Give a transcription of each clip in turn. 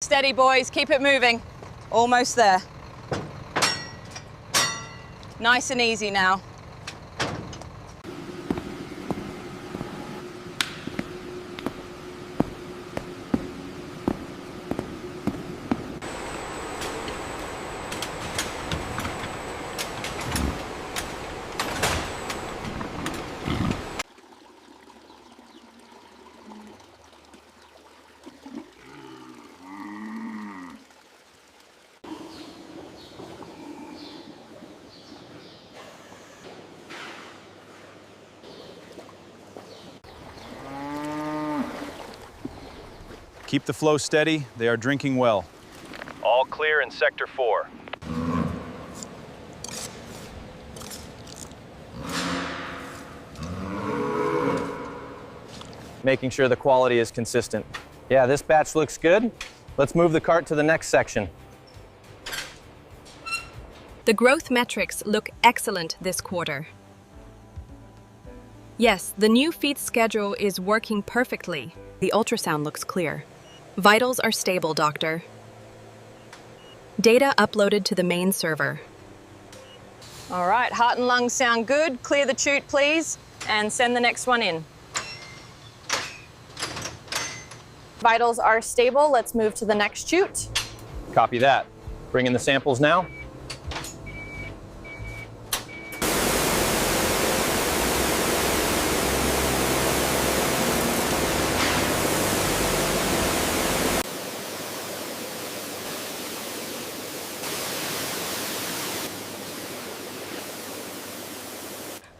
Steady, boys, keep it moving. Almost there. Nice and easy now. Keep the flow steady. They are drinking well. All clear in Sector 4. Making sure the quality is consistent. Yeah, this batch looks good. Let's move the cart to the next section. The growth metrics look excellent this quarter. Yes, the new feed schedule is working perfectly. The ultrasound looks clear. Vitals are stable, doctor. Data uploaded to the main server. All right, heart and lungs sound good. Clear the chute, please, and send the next one in. Vitals are stable. Let's move to the next chute. Copy that. Bring in the samples now.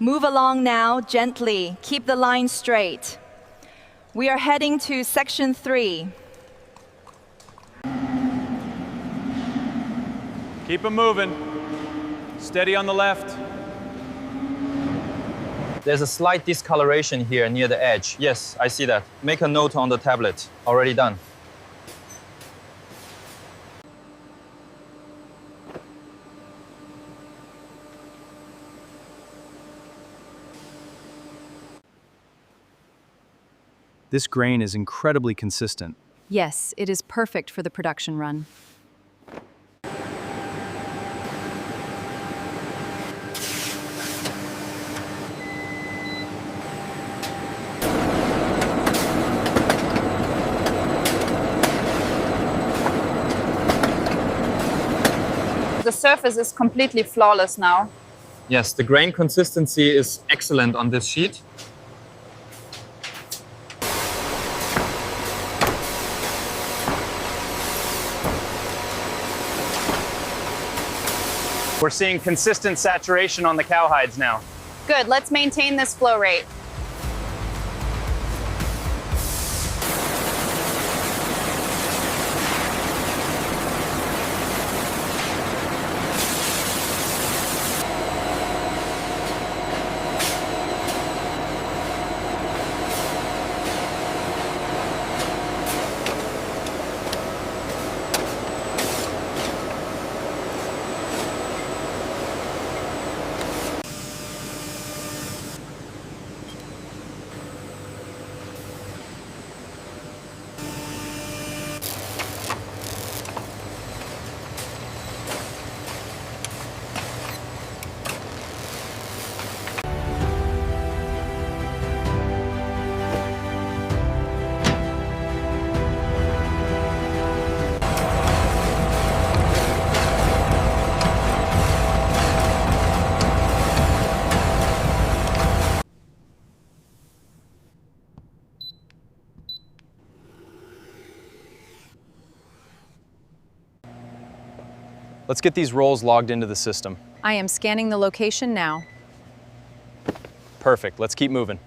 Move along now, gently. Keep the line straight. We are heading to Section 3. Keep them moving. Steady on the left. There's a slight discoloration here near the edge. Yes, I see that. Make a note on the tablet. Already done. This grain is incredibly consistent. Yes, it is perfect for the production run. The surface is completely flawless now. Yes, the grain consistency is excellent on this sheet. We're seeing consistent saturation on the cowhides now. Good, let's maintain this flow rate. Let's get these rolls logged into the system. I am scanning the location now. Perfect. Let's keep moving.